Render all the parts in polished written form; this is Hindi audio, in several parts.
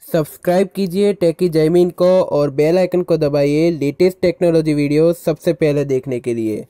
सब्सक्राइब कीजिए टेकी जैमिन को और बेल आइकन को दबाइए लेटेस्ट टेक्नोलॉजी वीडियो सबसे पहले देखने के लिए।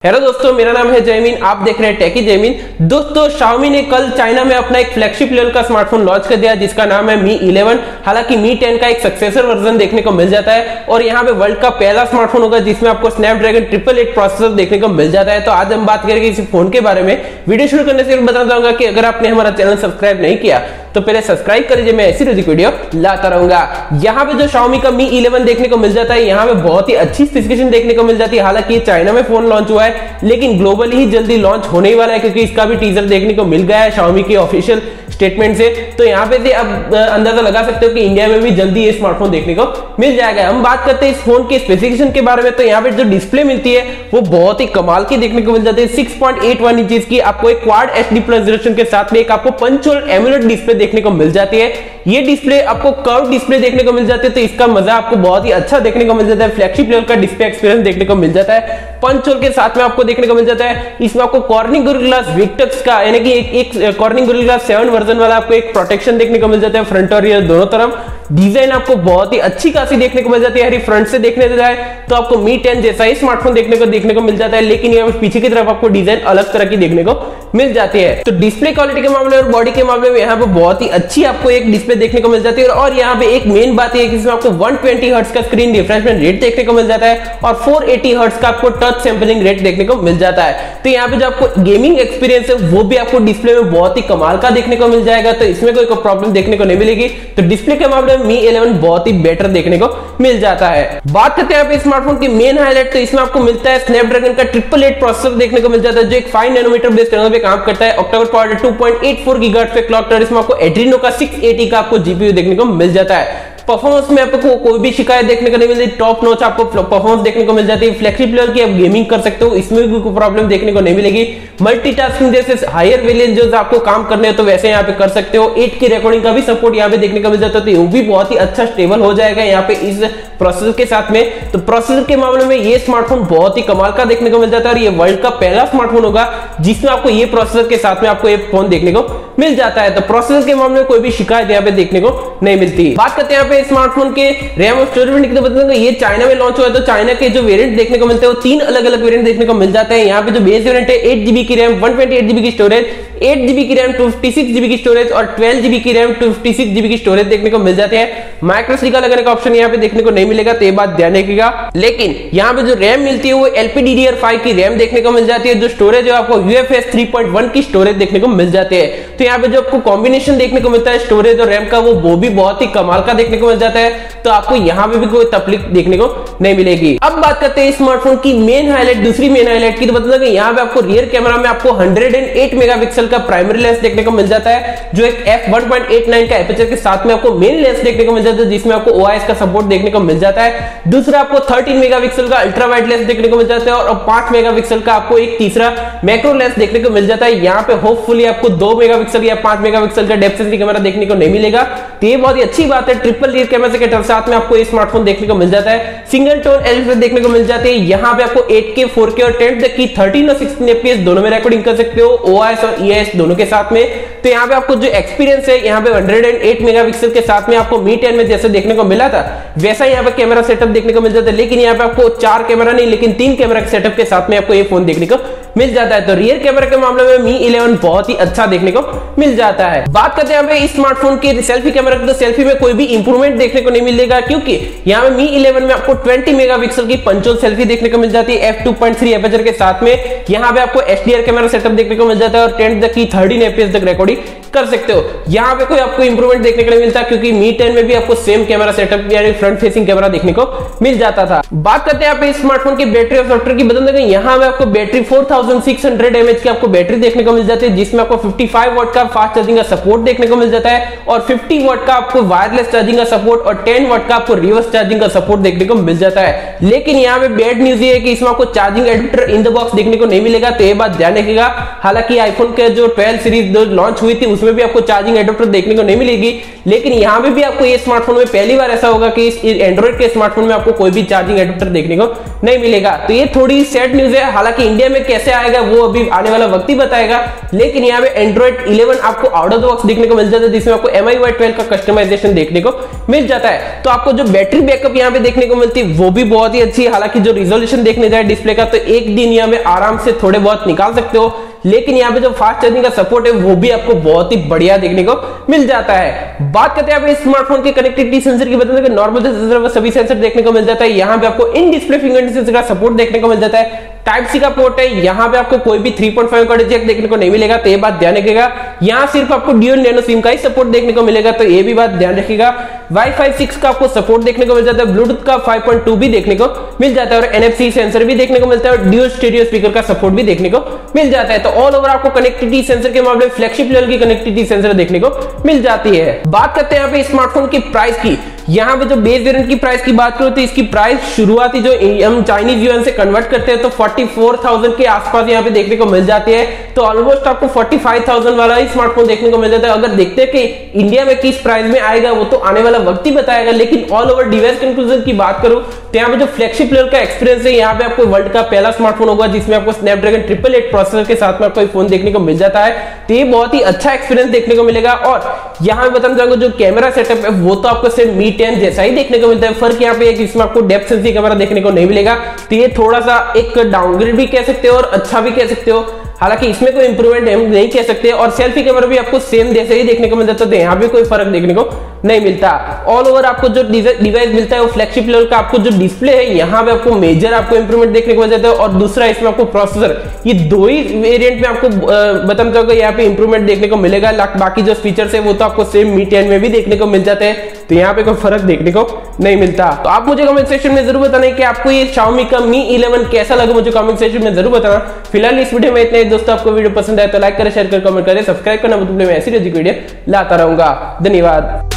हेलो दोस्तों, मेरा नाम है जैमिन, आप देख रहे हैं टेकी जैमिन। दोस्तों, Xiaomi ने कल चाइना में अपना एक फ्लैगशिप लेवल का स्मार्टफोन लॉन्च कर दिया जिसका नाम है Mi 11। हालांकि Mi 10 का एक सक्सेसर वर्जन देखने को मिल जाता है और यहाँ पे वर्ल्ड का पहला स्मार्टफोन होगा जिसमें आपको Snapdragon 888 प्रोसेसर देखने को मिल जाता है। तो आज हम बात करेंगे इस फोन के बारे में। वीडियो शुरू करने से बताना चाहूंगा कि अगर आपने हमारा चैनल सब्सक्राइब नहीं किया तो पहले सब्सक्राइब कर लीजिए, मैं ऐसी रोजी वीडियो लाता रहूंगा। यहाँ पे जो Xiaomi का Mi 11 देखने को मिल जाता है, यहाँ पे बहुत ही अच्छी स्पेसिफिकेशन देखने को मिल जाती है। हालांकि चाइना में फोन लॉन्च हुआ है लेकिन ग्लोबली ही जल्दी लॉन्च होने ही वाला है क्योंकि इसका भी टीजर देखने को मिल गया है Xiaomi के ऑफिशियल स्टेटमेंट से। तो यहाँ पे अब अंदाजा लगा सकते हो कि इंडिया में भी जल्दी ये स्मार्टफोन देखने को मिल जाएगा। हम बात करते हैं इस फोन के स्पेसिफिकेशन के बारे में। तो यहाँ पे जो डिस्प्ले मिलती है वो बहुत ही कमाल की देखने को मिल जाती है। 6.81 इंचेस की आपको एक क्वाड एचडी प्लस रेजोल्यूशन के साथ में एक आपको पंचुअल एमोलेड डिस्प्ले देखने को मिल जाती है। ये डिस्प्ले आपको कर्व डिस्प्ले देखने को मिल जाती है, तो इसका मजा आपको बहुत ही अच्छा देखने को मिल जाता है। फ्लैगशिप लेवल का डिस्प्ले एक्सपीरियंस देखने को मिल जाता है। पंचोल के साथ में आपको देखने को मिल जाता है। इसमें आपको कॉर्निंग गोरिल्ला ग्लास विक्टक्स का यानी कि एक कॉर्निंग गोरिल्ला ग्लास 7 वर्जन वाला आपको एक प्रोटेक्शन देखने को मिल जाता है फ्रंट और रियर दोनों तरफ। डिजाइन आपको बहुत ही अच्छी खासी देखने को मिल जाती है। फ्रंट से देखने जाए तो आपको Mi 10 जैसा ही स्मार्टफोन देखने को मिल जाता है, लेकिन यहाँ पीछे की तरफ आपको डिजाइन अलग तरह की देखने को मिल जाती है। तो डिस्प्ले क्वालिटी के मामले और बॉडी के मामले में यहाँ पे बहुत ही अच्छी आपको एक डिस्प्ले देखने को मिल जाती है। और यहाँ पे एक मेन बात है कि इसमें आपको 120 हर्ट्ज का स्क्रीन रिफ्रेशमेंट रेट देखने को मिल जाता है और 480 हर्ट्ज का आपको टच सैंपलिंग रेट देखने को मिल जाता है। तो यहाँ पे जो आपको गेमिंग एक्सपीरियंस है वो भी आपको डिस्प्ले में बहुत ही कमाल का देखने को मिल जाएगा, तो इसमें कोई प्रॉब्लम देखने को नहीं मिलेगी। तो डिस्प्ले के मामले में Mi 11 बहुत ही बेटर देखने को मिल जाता है। बात करते हैं यहाँ पे स्मार्टफोन की मेन हाईलाइट, तो इसमें आपको मिलता है स्नैपड्रैगन का 888 प्रोसेसर देखने को मिल जाता है जो एक 5 नैनोमीटर बेस्ड टेक्नोलॉजी पे काम करता है। ऑक्टा कोर 2.84 गीगाहर्ट्ज पे क्लॉक और इसमें आपको एड्रीनो का 680 का आपको जीपीयू देखने को मिल जाता है। परफॉर्मेंस में आपको कोई भी शिकायत देखने को नहीं मिलती, टॉप नॉच आपको परफॉर्मेंस देखने को मिल जाती है। फ्लैगशिप लेवल की आप गेमिंग कर सकते हो, इसमें भी कोई प्रॉब्लम देखने को नहीं मिलेगी। मल्टीटास्किंग जैसे हायर वेरिएंट जो आपको काम करने हैं तो वैसे यहाँ पे कर सकते हो। 8K रिकॉर्डिंग का भी सपोर्ट यहाँ पे देखने को मिल जाता है, तो वो भी बहुत ही अच्छा स्टेबल हो जाएगा यहाँ पे इस प्रोसेसर के साथ में। तो प्रोसेसर के मामले में ये स्मार्टफोन बहुत ही कमाल का देखने को मिल जाता है और ये वर्ल्ड का पहला स्मार्टफोन होगा जिसमें आपको ये प्रोसेसर के साथ में आपको ये फोन देखने को मिल जाता है। तो प्रोसेसर के मामले में कोई भी शिकायत यहाँ पे देखने को नहीं मिलती। बात करते हैं यहाँ पे स्मार्टफोन के रैम और स्टोरेज की, तो बताऊंगा ये चाइना में लॉन्च हुआ है तो चाइना के जो वेरिएंट देखने को मिलते हैं वो 3 अलग अलग वेरिएंट देखने को मिल जाते हैं। यहाँ पे जो बेस वेरिएंट है 8GB की रैम, 128GB की स्टोरेज, 8GB की रैम, 256GB की स्टोरेज और 12GB की रैम, 256GB की स्टोरेज देखने को मिल जाते हैं। माइक्रो SD का लगाने का ऑप्शन यहाँ पे देखने को नहीं मिलेगा, तो ये बात ध्यान रखिएगा। लेकिन यहाँ पे जो रैम मिलती है वो LPDDR5 की रैम देखने को मिल जाती है। जो स्टोरेज है आपको UFS 3.1 की स्टोरेज देखने को मिल जाती है। तो यहाँ पे जो आपको कॉम्बिनेशन देखने को मिलता है स्टोरेज और रैम का वो भी बहुत ही कमाल का देखने को मिल जाता है, तो आपको यहाँ पे भी कोई तकलीफ देखने को नहीं मिलेगी। अब बात करते हैं स्मार्टफोन की मेन हाईलाइट, दूसरी मेन हाईलाइट की, तो बता दें यहाँ पे आपको रियर कैमरा में आपको 108 मेगापिक्सल का प्राइमरी लेंस देखने को मिल जाता है जो एक f1.89 का एपर्चर के साथ में आपको मेन लेंस देखने को मिल जाता है जिसमें आपको OIS का सपोर्ट देखने को मिल जाता है। दूसरा आपको 13 मेगापिक्सल का अल्ट्रा वाइड लेंस देखने को मिल जाता है और 5 मेगापिक्सल का आपको एक तीसरा मैक्रो लेंस देखने को मिल जाता है। यहाँ पे होपफुली आपको 2 मेगापिक्सल या 5 मेगापिक्सल का डेप्थ सेंसिंग कैमरा देखने को नहीं मिलेगा, तो ये बहुत ही अच्छी बात है। ट्रिपल रियर कैमरा के साथ में आपको स्मार्टफोन देखने को मिल जाता है। सिंगल टोन एलईडी देखने को मिल जाते हैं। यहाँ पे आपको 8K 4K और 10 तक की 13 और 16 FPS दोनों में रिकॉर्डिंग कर सकते हो, OIS और EIS दोनों के साथ में। तो यहाँ पे आपको जो एक्सपीरियंस है यहाँ पे 108 मेगापिक्सल के साथ में आपको Mi 10 में जैसे देखने को मिला था वैसा यहाँ पे कैमरा सेटअप देखने को मिल जाता है, लेकिन यहाँ पे आपको 4 कैमरा नहीं लेकिन 3 कैमरा के सेटअप के साथ में आपको ये फोन देखने को मिल जाता है। तो रियर कैमरा के मामले में Mi 11 बहुत ही अच्छा देखने को मिल जाता है। बात करते हैं यहाँ पे इस स्मार्टफोन के सेल्फी कैमरा की, तो सेल्फी में कोई भी इंप्रूवमेंट देखने को नहीं मिलेगा क्योंकि यहाँ पे Mi 11 में आपको 20 मेगापिक्सल की पंचोल सेल्फी देखने को मिल जाती है f2.3 एपर्चर के साथ में। यहाँ पे आपको HDR कैमरा सेटअप देखने को मिल जाता है और 10 तक की 13 FPS तक रिकॉर्डिंग कर सकते हो। यहाँ पे कोई आपको इंप्रूवमेंट देखने को नहीं मिलता क्योंकि Mi 10 में भी आपको सेम कैमरा सेटअप यानी फ्रंट फेसिंग कैमरा देखने को मिल जाता था। बात करते हैं यहाँ पे स्मार्टफोन की बैटरी और सॉफ्टवेयर की, बता दें यहाँ पे आपको बैटरी 4600 mAh की आपको बैटरी देखने को मिल जाती है जिसमें आपको 55 वाट का फास्ट चार्जिंग का सपोर्ट देखने को मिल जाता है और 50 वाट का आपको वायरलेस चार्जिंग का सपोर्ट और 10 वाट का आपको रिवर्स चार्जिंग का सपोर्ट देखने को मिल जाता है। लेकिन यहाँ पे बैड न्यूज ये है कि इसमें आपको charging adapter in the box देखने को नहीं मिलेगा, तो ये बात ध्यान रखिएगा। हालांकि आईफोन के जो 12 सीरीज लॉन्च हुई थी उसमें इसमें भी आपको चार्जिंग एडाप्टर देखने को नहीं मिलेगी। लेकिन यहाँ पे भी आपको ये स्मार्टफोन में पहली बार ऐसा होगा कि इस एंड्रॉइड के स्मार्टफोन में आपको कोई भी चार्जिंग एडाप्टर देखने को नहीं मिलेगा। तो ये थोड़ी सैड न्यूज है। हालांकि इंडिया में कैसे आएगा वो अभी आने वाला वक्त ही बताएगा। लेकिन यहाँ पे एंड्रॉइड 11 आपको आउट ऑफ द बॉक्स देखने को मिल जाता है, जिसमें आपको MIUI 12 का कस्टमाइजेशन देखने को मिल जाता है। तो आपको जो बैटरी बैकअप यहाँ पे देखने को मिलती है वो भी बहुत ही अच्छी है। हालांकि जो रिजोल्यूशन देखने जाए डिस्प्ले का तो एक दिन यहाँ पे आराम से थोड़े बहुत निकाल सकते हो। लेकिन यहाँ पे जो फास्ट चार्जिंग का सपोर्ट है वो भी आपको बहुत ही बढ़िया देखने को मिल जाता है। बात करते हैं इस स्मार्टफोन के कनेक्टिविटी सेंसर की, बता दें कि नॉर्मल सेंसर सभी सेंसर देखने को मिल जाता है। यहाँ पे आपको इन डिस्प्ले फिंगरप्रिंट सेंसर का सपोर्ट देखने को मिल जाता है। टाइप सी का पोर्ट है, यहाँ पे आपको कोई भी 3.5 का जैक देखने को नहीं मिलेगा, तो ये बात ध्यान रखिएगा। यहाँ सिर्फ आपको ड्यूल नैनो सिम का ही सपोर्ट देखने को मिलेगा, तो ये भी बात ध्यान रखिएगा। वाईफाई 6 का आपको सपोर्ट देखने को मिल जाता है, ब्लूटूथ का 5.2 भी देखने को मिल जाता है और NFC सेंसर भी देखने को मिलता है और ड्यूल स्टीरियो स्पीकर का सपोर्ट भी देखने को मिल जाता है। तो ऑल ओवर आपको कनेक्टिविटी सेंसर के मामले में फ्लैगशिप लेवल की कनेक्टिविटी सेंसर देखने को मिल जाती है। बात करते हैं यहाँ पे स्मार्टफोन की प्राइस की। यहाँ पे जो बेस वेरिएंट की प्राइस की बात करो तो इसकी प्राइस शुरुआती जो हम चाइनीज युआन से कन्वर्ट करते हैं तो 44,000 के आसपास यहाँ पे देखने को मिल जाती है। तो ऑलमोस्ट आपको 45,000 वाला ही स्मार्टफोन देखने को मिल जाता है। अगर देखते हैं कि इंडिया में किस प्राइस में आएगा वो तो आने वाला वक्त ही बताएगा। लेकिन ऑल ओवर डिवाइस कंक्लूजन की बात करूं तो यहाँ पे जो फ्लैगशिप लेवल का एक्सपीरियंस है, यहाँ पे आपको वर्ल्ड का पहला स्मार्टफोन होगा जिसमें आपको स्नैपड्रैगन 888 प्रोसेसर के साथ में आपको फोन देखने को मिल जाता है। तो ये बहुत ही अच्छा एक्सपीरियंस देखने को मिलेगा। और यहाँ पे बताना चाहूंगा जो कैमरा सेटअप है वो तो आपको सिर्फ Mi 10 जैसा ही देखने को मिलता है। फर्क यहाँ पे इसमें आपको डेप्थ सेंसिंग कैमरा देखने को नहीं मिलेगा, तो ये थोड़ा सा एक डाउनग्रेड भी कह सकते हो और अच्छा भी कह सकते हो। हालांकि इसमें कोई इंप्रूवमेंट हम नहीं कह सकते। और सेल्फी कैमरा भी आपको सेम जैसे ही देखने को मिल जाता है, तो यहाँ भी कोई फर्क देखने को नहीं मिलता। ऑल ओवर आपको जो डिवाइस मिलता है वो फ्लैगशिप लेवल का। आपको जो डिस्प्ले है यहाँ पे आपको मेजर आपको इंप्रूवमेंट देखने को मिल जाता है और दूसरा इसमें आपको प्रोसेसर, ये दो ही वेरिएंट में आपको बताना चाहूंगा यहाँ पे इंप्रूवमेंट देखने को मिलेगा। बाकी जो फीचर्स है वो तो आपको सेम Mi 10 में भी देखने को मिल जाते हैं, तो यहाँ पे कोई फर्क देखने को नहीं मिलता। तो आप मुझे कमेंट सेक्शन में जरूर बताना कि आपको ये Xiaomi का Mi 11 कैसा लगा, मुझे कमेंट सेक्शन में जरूर बताना। फिलहाल इस वीडियो में इतना ही दोस्तों। आपको वीडियो पसंद आए तो लाइक करें, शेयर करें, कमेंट करें, सब्सक्राइब करना। मैं ऐसी वीडियो लाता रहूंगा। धन्यवाद।